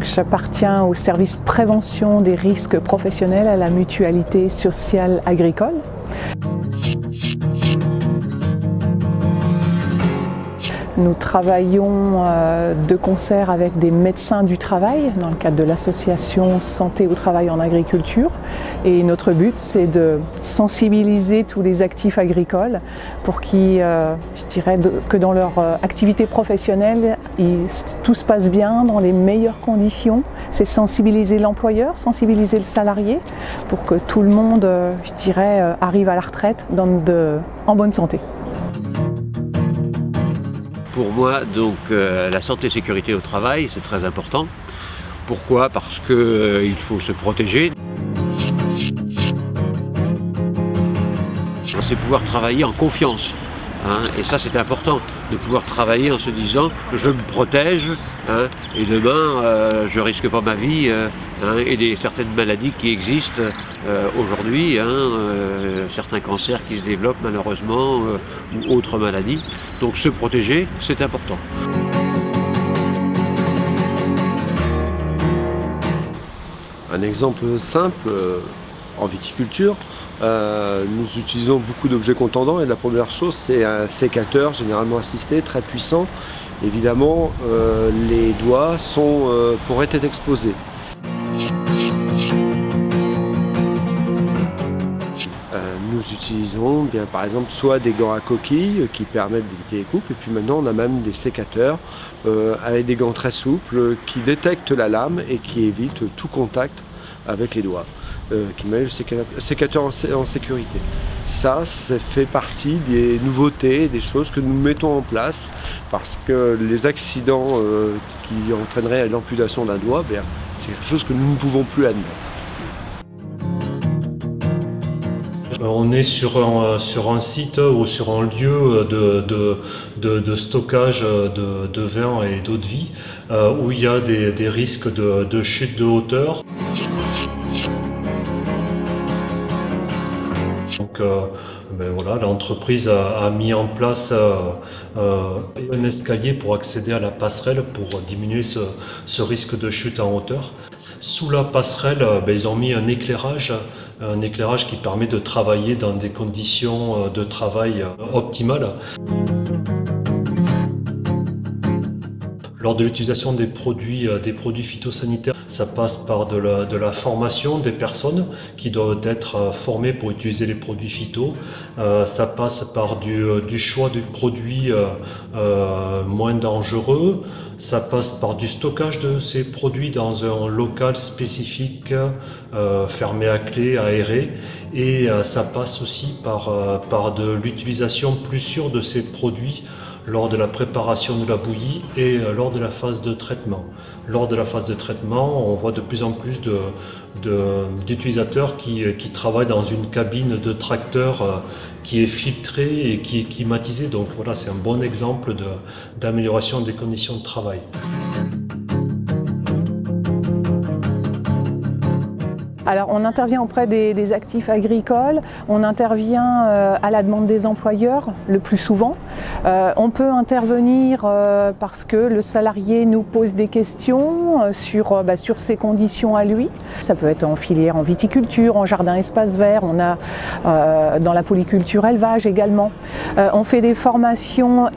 Donc j'appartiens au service prévention des risques professionnels à la mutualité sociale agricole. Nous travaillons de concert avec des médecins du travail dans le cadre de l'association Santé au travail en agriculture. Et notre but, c'est de sensibiliser tous les actifs agricoles pour qu'ils, je dirais, que dans leur activité professionnelle, tout se passe bien, dans les meilleures conditions. C'est sensibiliser l'employeur, sensibiliser le salarié pour que tout le monde, je dirais, arrive à la retraite en bonne santé. Pour moi, donc, la santé et sécurité au travail, c'est très important. Pourquoi? Parce qu'il faut se protéger. C'est pouvoir travailler en confiance. Et ça, c'est important, de pouvoir travailler en se disant je me protège et demain je risque pas ma vie et certaines maladies qui existent aujourd'hui, certains cancers qui se développent malheureusement ou autres maladies. Donc se protéger, c'est important. Un exemple simple, en viticulture, nous utilisons beaucoup d'objets contendants et la première chose c'est un sécateur généralement assisté, très puissant. Évidemment les doigts pourraient être exposés. Nous utilisons par exemple soit des gants à coquilles qui permettent d'éviter les coupes et puis maintenant on a même des sécateurs avec des gants très souples qui détectent la lame et qui évitent tout contact avec les doigts, qui met le sécateur en sécurité. Ça fait partie des nouveautés, des choses que nous mettons en place parce que les accidents qui entraîneraient l'amputation d'un doigt, c'est quelque chose que nous ne pouvons plus admettre. On est sur un site ou sur un lieu de stockage de vin et d'eau de vie où il y a des risques de chute de hauteur. Donc voilà, l'entreprise a mis en place un escalier pour accéder à la passerelle pour diminuer ce risque de chute en hauteur. Sous la passerelle, ils ont mis un éclairage qui permet de travailler dans des conditions de travail optimales. Lors de l'utilisation des produits phytosanitaires, ça passe par de la formation des personnes qui doivent être formées pour utiliser les produits phyto. Ça passe par du choix du produit moins dangereux. Ça passe par du stockage de ces produits dans un local spécifique, fermé à clé, aéré. Et ça passe aussi par de l'utilisation plus sûre de ces produits lors de la préparation de la bouillie et lors de la phase de traitement. Lors de la phase de traitement, on voit de plus en plus d'utilisateurs qui travaillent dans une cabine de tracteur qui est filtrée et qui est climatisée. Donc voilà, c'est un bon exemple d'amélioration des conditions de travail. Alors on intervient auprès des actifs agricoles, on intervient à la demande des employeurs le plus souvent. On peut intervenir parce que le salarié nous pose des questions sur ses conditions à lui. Ça peut être en filière en viticulture, en jardin espace vert, on a dans la polyculture élevage également. On fait des formations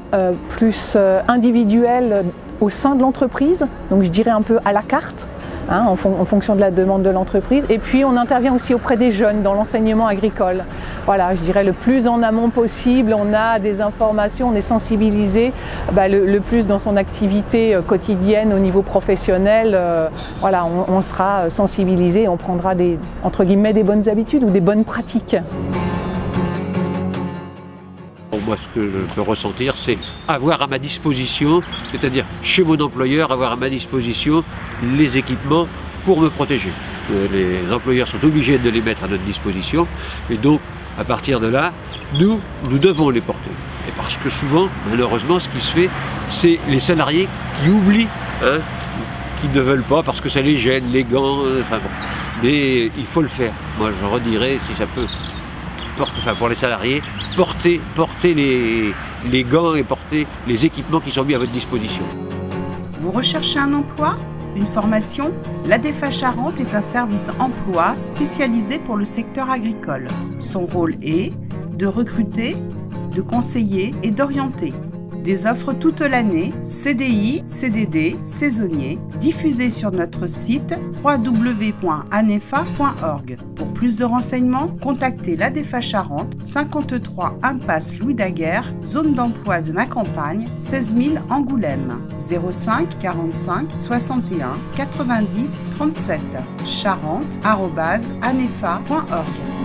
plus individuelles au sein de l'entreprise, donc je dirais un peu à la carte. En fonction de la demande de l'entreprise. Et puis on intervient aussi auprès des jeunes dans l'enseignement agricole. Voilà, je dirais le plus en amont possible, on a des informations, on est sensibilisé le plus dans son activité quotidienne au niveau professionnel. Voilà, on sera sensibilisé, on prendra entre guillemets des bonnes habitudes ou des bonnes pratiques. Moi, ce que je peux ressentir, c'est avoir à ma disposition, c'est-à-dire chez mon employeur, avoir à ma disposition les équipements pour me protéger. Les employeurs sont obligés de les mettre à notre disposition et donc, à partir de là, nous devons les porter. Et parce que souvent, malheureusement, ce qui se fait, c'est les salariés qui oublient, qui ne veulent pas parce que ça les gêne, les gants, enfin bon. Mais il faut le faire. Moi, je redirais, si ça peut, pour les salariés, portez les gants et portez les équipements qui sont mis à votre disposition. Vous recherchez un emploi? Une formation? L'ADEFA Charente est un service emploi spécialisé pour le secteur agricole. Son rôle est de recruter, de conseiller et d'orienter. Des offres toute l'année, CDI, CDD, saisonniers, diffusées sur notre site www.anefa.org. Pour plus de renseignements, contactez l'ADEFA Charente, 53 impasse Louis Daguerre, zone d'emploi de ma campagne, 16 000 Angoulême, 05 45 61 90 37, charente@anefa.org.